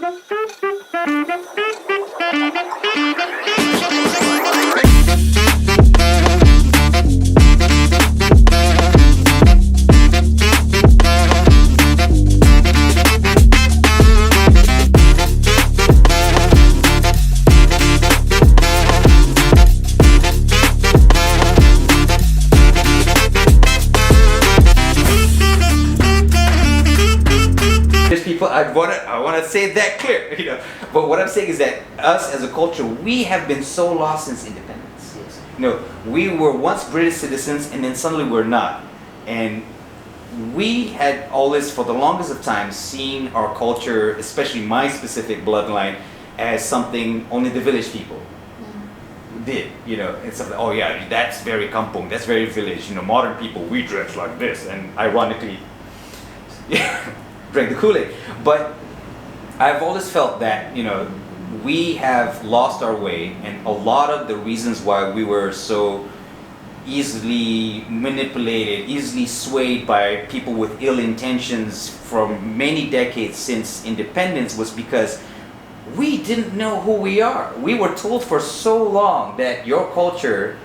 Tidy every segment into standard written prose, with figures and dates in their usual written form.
I want to say that clear, But what I'm saying is that us as a culture, we have been so lost since independence. Yes. We were once British citizens, and then suddenly we're not. And we had always, for the longest of time, seen our culture, especially my specific bloodline, as something only the village people did. It's something. Oh yeah, that's very kampung. That's very village. Modern people, we dress like this, and ironically, drank the Kool-Aid. But I've always felt that, we have lost our way, and a lot of the reasons why we were so easily manipulated, easily swayed by people with ill intentions from many decades since independence was because we didn't know who we are. We were told for so long that your culture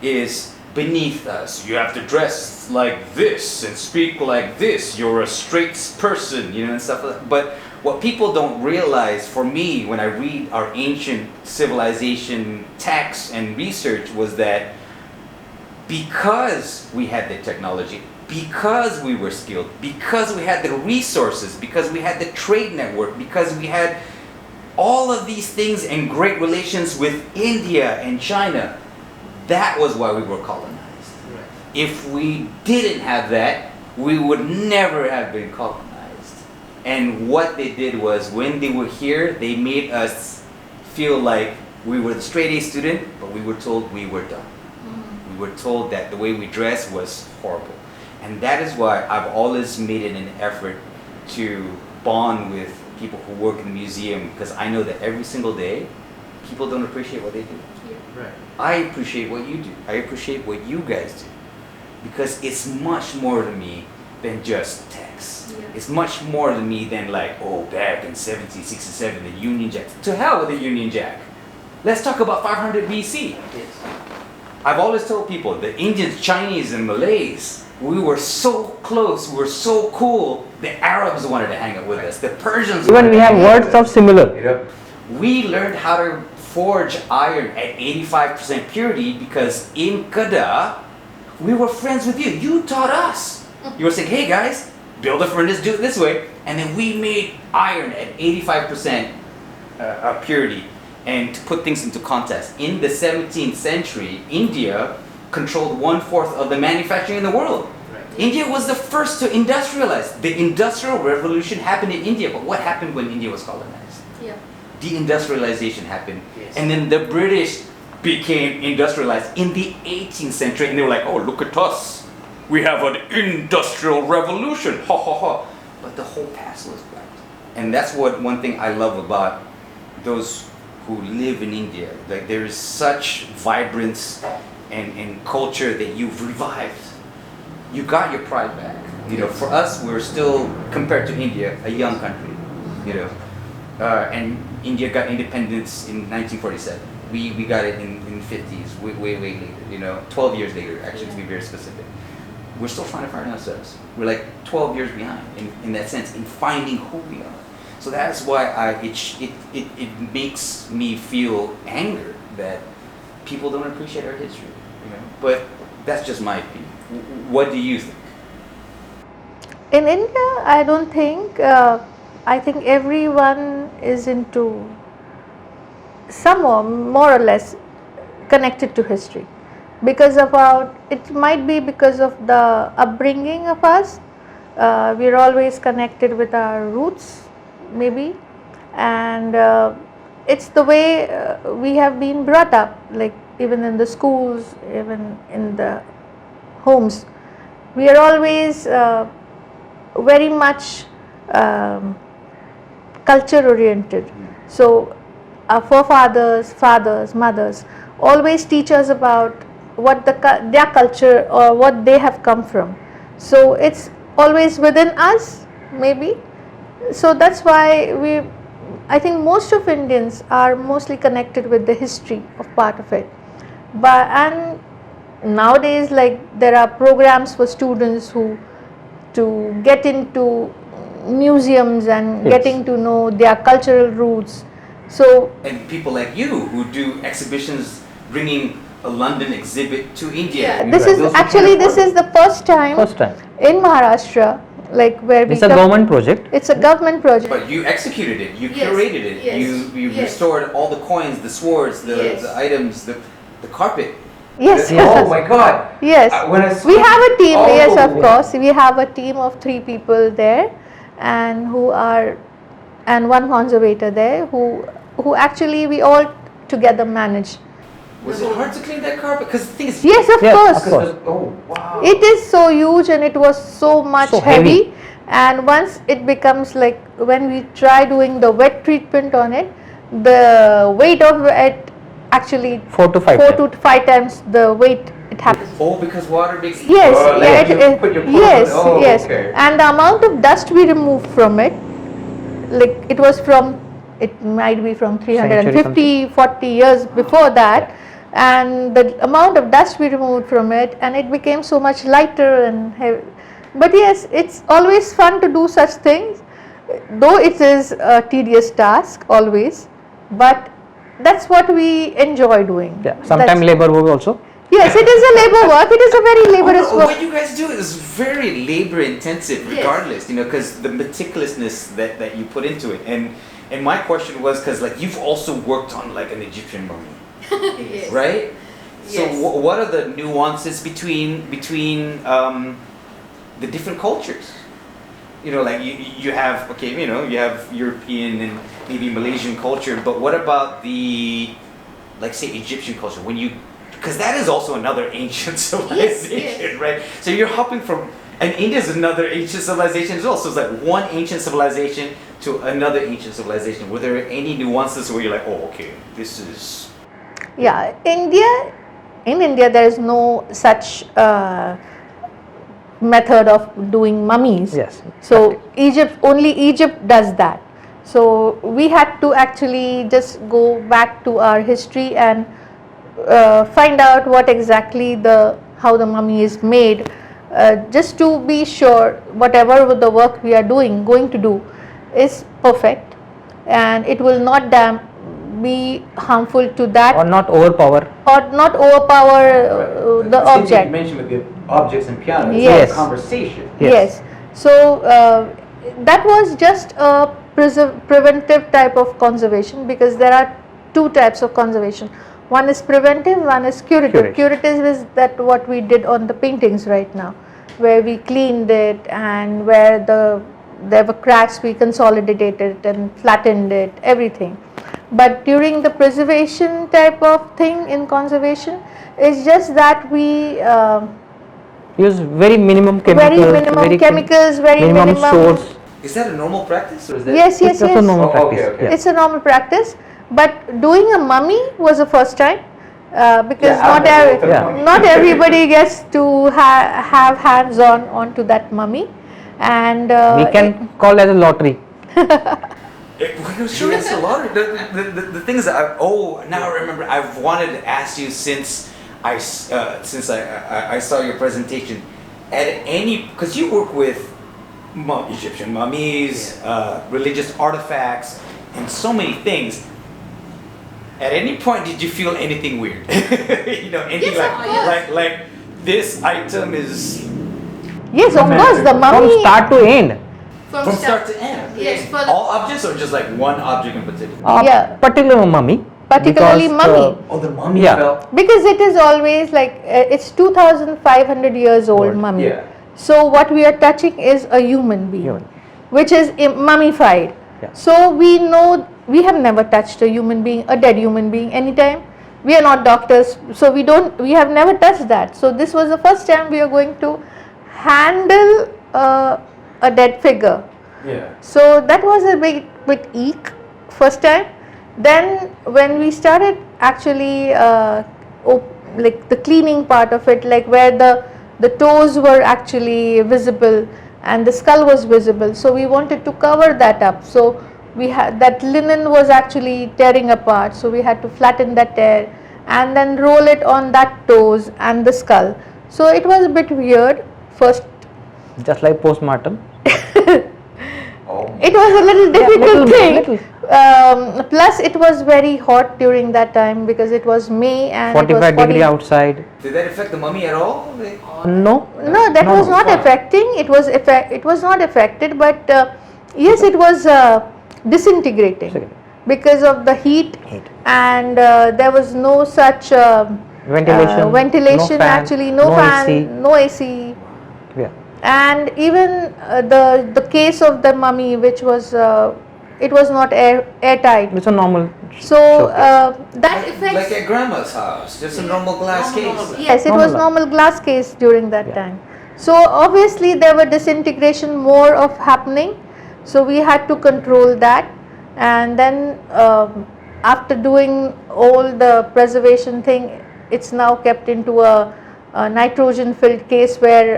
is beneath us. You have to dress like this and speak like this. You're a straight person, and stuff like that. But what people don't realize, for me, when I read our ancient civilization texts and research, was that because we had the technology, because we were skilled, because we had the resources, because we had the trade network, because we had all of these things and great relations with India and China, that was why we were colonized. Right. If we didn't have that, we would never have been colonized. And what they did was, when they were here, they made us feel like we were the straight A student, but we were told we were dumb. Mm-hmm. We were told that the way we dressed was horrible. And that is why I've always made it an effort to bond with people who work in the museum, because I know that every single day, people don't appreciate what they do. Yeah. Right. I appreciate what you do. I appreciate what you guys do. Because it's much more to me than just text. Yeah. It's much more to me than back in 1767, the Union Jack. To hell with the Union Jack. Let's talk about 500 BC. Yes. I've always told people, the Indians, Chinese, and Malays, we were so close, we were so cool, the Arabs wanted to hang out with us, the Persians even we have words of similar. We learned how to forge iron at 85% purity because in Kedah, we were friends with you. You taught us. You were saying, hey guys, build a furnace, do it this way. And then we made iron at 85% purity. And to put things into context, in the 17th century, India controlled 1/4 of the manufacturing in the world. Right. India was the first to industrialize. The Industrial Revolution happened in India, but what happened when India was colonized? Yeah. Deindustrialization happened. Yes. And then the British became industrialized in the 18th century, and they were like, oh, look at us. We have an industrial revolution, ha ha ha. But the whole past was black. And that's one thing I love about those who live in India. Like, there is such vibrance and culture that you've revived. You got your pride back. For us, we're still, compared to India, a young country. And India got independence in 1947. We got it in the 50s, way later. 12 years later, actually, to be very specific. We're still trying to find ourselves. We're like 12 years behind in that sense, in finding who we are. So that's why it makes me feel anger that people don't appreciate our history. But that's just my opinion. What do you think? In India, I don't think. I think everyone is into more or less connected to history, it might be because of the upbringing of us. We're always connected with our roots, maybe, and it's the way we have been brought up, like even in the schools, even in the homes. We are always very much culture oriented. So our forefathers, fathers, mothers always teach us about what their culture or what they have come from. So it's always within us, maybe. So that's why I think most of Indians are mostly connected with the history of part of it. But and nowadays, like there are programs for students who to get into museums and Yes. getting to know their cultural roots. So And people like you who do exhibitions bringing a London exhibit to India. yeah, this is Those are actually kind of this is the first time in Maharashtra, like where we It's a government project. It's a government project. But you executed it, you Yes, curated it, yes, you yes. restored all the coins, the swords, Yes. the items, the carpet. Yes. Oh my God. Yes. When I saw We have a team, yes, of Oh. course. We have a team of 3 people there, and and one conservator there who actually we all together manage. Was it hard to clean that carpet? Because the thing is, Yes, of Yes, course. of course. Oh wow. It is so huge and it was so much So heavy. heavy. And once it becomes like when we try doing the wet treatment on it, the weight of it actually 4 to 5 4 times. to 5 times the weight it happens. Oh, because water makes. Yes, Oh, yeah, like you put your clothes yes, on. Oh, yes. okay. And the amount of dust we removed from it, like it might be from 350, 40 years before that, and the amount of dust we removed from it, and it became so much lighter and heavy. But yes, it's always fun to do such things, though it is a tedious task always, but that's what we enjoy doing. Yeah, sometimes That's- labor work also. Yes, it is a labor work. It is a very laborious Oh, work. what you guys do is very labor intensive, Yes. regardless, because the meticulousness that you put into it. And my question was because like you've also worked on like an Egyptian mummy, Yes. right? So Yes. what are the nuances between the different cultures? Like you have you have European and maybe Malaysian culture, but what about the like say Egyptian culture when you because that is also another ancient civilization, yes. right? So you're hopping from and India is another ancient civilization as well. So it's like one ancient civilization to another ancient civilization. Were there any nuances where you're like, oh, okay, this is Yeah, in India there is no such method of doing mummies. Yes. So only Egypt does that. So we had to actually just go back to our history and find out what exactly how the mummy is made, just to be sure whatever the work we are going to do is perfect and it will not be harmful to that Or not overpower. or not overpower the Same thing you object. mentioned with the objects and piano. It's Yes. like a conversation. Yes. So that was just a preventive type of conservation, because there are 2 types of conservation. One is preventive, one is curative. Curative is that what we did on the paintings right now, where we cleaned it and where there were cracks, we consolidated it and flattened it, everything. But during the preservation type of thing in conservation, it's just that we Use very minimum chemicals. very minimum chemicals, very minimum minimum. stores. is that a normal practice or is that Yes, yes, It's also yes. normal Oh, practice. okay, okay. Yeah. It's a normal practice, but doing a mummy was the first time, because Yeah, I've never looked at a Yeah. mummy. not everybody gets to have hands onto that mummy, and We can call as a lottery. Sure, it's a lottery. The thing is, now I remember. I've wanted to ask you since I saw your presentation. Because you work with Egyptian mummies, religious artifacts, and so many things. At any point, did you feel anything weird? Anything Yes, of course. like this item is yes, of course, the From mummy. start to end. from start to end. Yes, for the, All objects or just like one object in particular? Yeah. Particular mummy. Particularly because, mummy. Oh, the mummy Yeah. fell. Because it is always like it's 2,500 years old Old, mummy. Yeah. So what we are touching is a human being, Human. which is mummified. Yeah. So we know we have never touched a human being, a dead human being anytime. We are not doctors, so we have never touched that. So this was the first time we are going to handle a dead figure. Yeah. So that was a bit eek first time. Then when we started actually like the cleaning part of it, like where the toes were actually visible and the skull was visible, so we wanted to cover that up. So we had that linen was actually tearing apart, so we had to flatten that tear and then roll it on that toes and the skull. So it was a bit weird first. Just like postmortem. Oh. It was a little difficult little. thing. Plus it was very hot during that time because it was May and it was 45 degree outside. Did that affect the mummy at all? No. No, that No, was no, not fine. affecting. It was not affected, but yes, it was disintegrating because of the heat, Heat. and there was no such Ventilation. ventilation, no fan, actually no fan, AC. no AC, Yeah. and even the case of the mummy, which was it was not airtight. It's a normal. So showcase. that affects. Like at grandma's house, just a normal glass case. Yes, it was Normal. normal glass case during that Yeah. time. So obviously there were disintegration more of happening. So we had to control that, and then after doing all the preservation thing, it's now kept into a nitrogen filled case where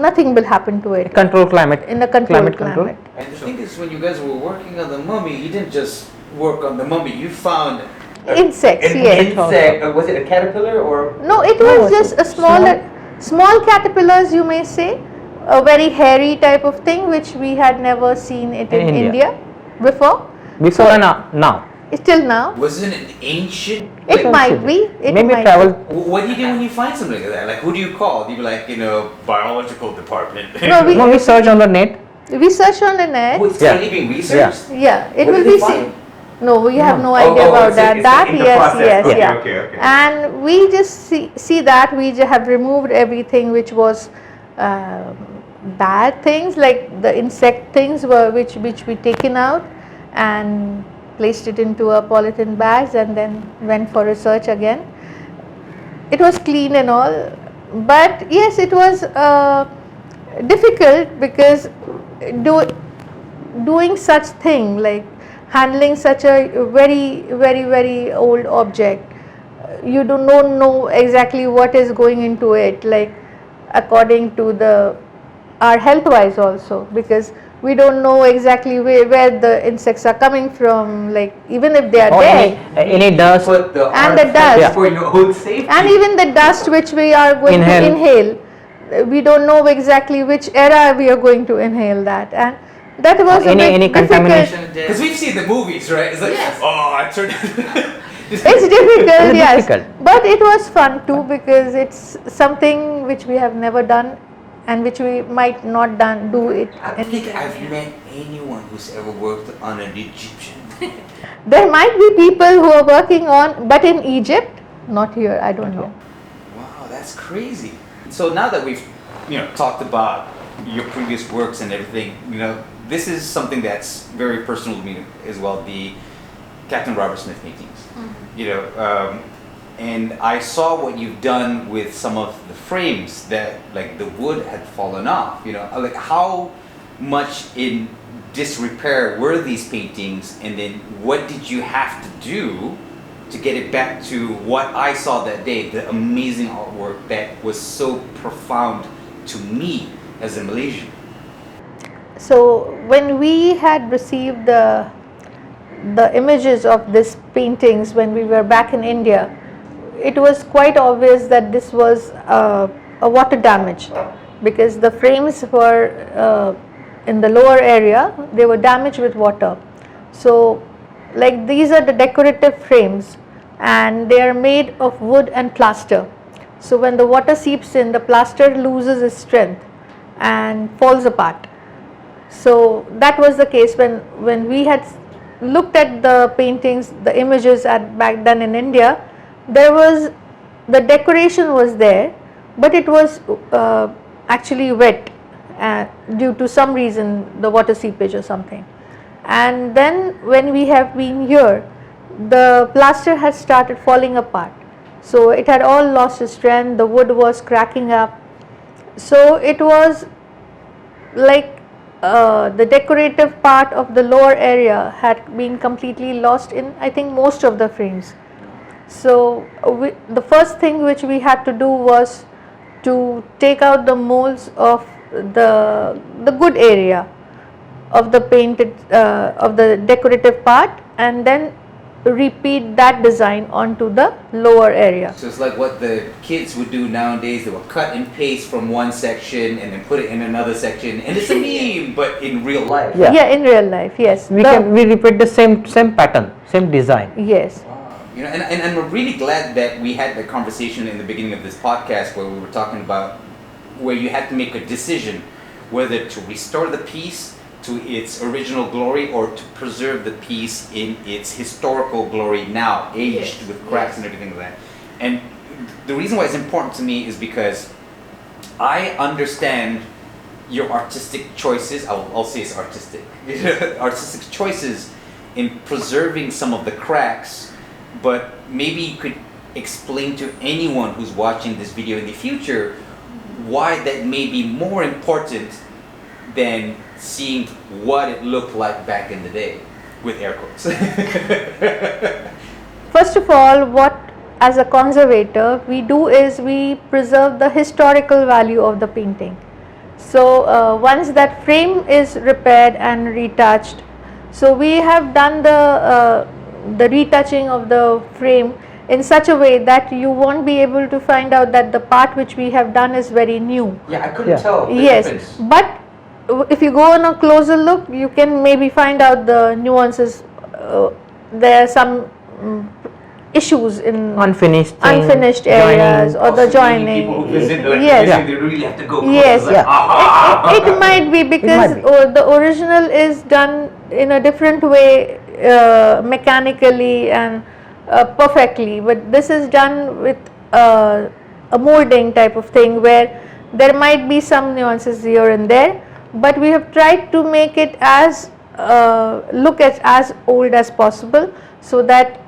nothing will happen to it Control climate. in a controlled control. climate. And the thing is, when you guys were working on the mummy, you didn't just work on the mummy. You found Insects, An yes. insect, was it a caterpillar or? No, it No, was just a small caterpillars, you may say, a very hairy type of thing which we had never seen it in In India. before. Before and now. Till now, wasn't it an ancient? it Like- might be. It Maybe might travel. What do you do when you find something like that? Like, who do you call? Do you be like, biological department? No, we- No, we search on the net. Be. We search on the net. Oh, it's Yeah. currently being researched. Yeah, it What will did be they seen. find? No, we have no Oh, idea oh, about it's that. in That the yes, process. yes, Okay, yeah. okay, okay. And we just see that we have removed everything which was bad things, like the insect things were which we taken out and placed it into a polythene bags and then went for research again. It was clean and all, but yes, it was difficult because doing such thing like handling such a very old object, you do not know exactly what is going into it, like according to our health wise also, because we don't know exactly where the insects are coming from, like even if they are Or dead, any dust. Put the And the artifact dust. for your own safety. and even the dust which we are going to inhale, we don't know exactly which era we are going to inhale that, and that was a bit Any difficult. contamination. Because we've seen the movies, right? It's like, Yes. oh, I turned. It's difficult, It's yes, difficult. but it was fun too because it's something which we have never done and which we might not do it. I don't think I've met anyone who's ever worked on an Egyptian. There might be people who are working on, but in Egypt, not here. I don't know. Wow, that's crazy. So now that we've, talked about your previous works and everything, this is something that's very personal to me as well. The Captain Robert Smith paintings. And I saw what you've done with some of the frames that, like, the wood had fallen off. Like how much in disrepair were these paintings, and then what did you have to do to get it back to what I saw that day, the amazing artwork that was so profound to me as a Malaysian? So when we had received the images of these paintings when we were back in India, it was quite obvious that this was a water damage, because the frames were in the lower area, they were damaged with water. So like these are the decorative frames and they are made of wood and plaster. So when the water seeps in, the plaster loses its strength and falls apart. So that was the case when we had looked at the paintings, the images back then in India. The decoration was there, but it was actually wet due to some reason, the water seepage or something. And then when we have been here, the plaster had started falling apart. So it had all lost its strength, the wood was cracking up. So it was like the decorative part of the lower area had been completely lost in, I think, most of the frames. So the first thing which we had to do was to take out the molds of the good area, of the painted of the decorative part, and then repeat that design onto the lower area. So it's like what the kids would do nowadays. They would cut and paste from one section and then put it in another section, and it's a meme, but in real life. Yeah. In real life, yes. We repeat the same pattern, same design. Yes. You know, and I'm really glad that we had the conversation in the beginning of this podcast where we were talking about where you had to make a decision whether to restore the piece to its original glory or to preserve the piece in its historical glory now, aged with cracks and everything like that. And the reason why it's important to me is because I understand your artistic choices. I'll say it's artistic. Artistic choices in preserving some of the cracks, but maybe you could explain to anyone who's watching this video in the future why that may be more important than seeing what it looked like back in the day, with air quotes. First of all, what as a conservator we do is we preserve the historical value of the painting. So once that frame is repaired and retouched, so we have done the retouching of the frame in such a way that you won't be able to find out that the part which we have done is very new. Yeah, I couldn't tell the Yes, difference. but if you go on a closer look, you can maybe find out the nuances. There are some issues in Unfinished areas or the Also, joining. people who visit the Yes. museum, they really have to go close. Yes, Like, it might be because might be. the original is done in a different way, mechanically and perfectly, but this is done with a molding type of thing where there might be some nuances here and there, but we have tried to make it as look as old as possible, so that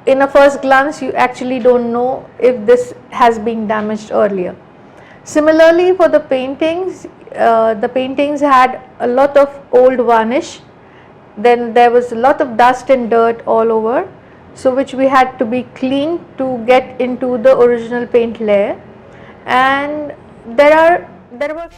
in a first glance you actually don't know if this has been damaged earlier. Similarly, for the paintings had a lot of old varnish, then there was a lot of dust and dirt all over, so which we had to be cleaned to get into the original paint layer. And there were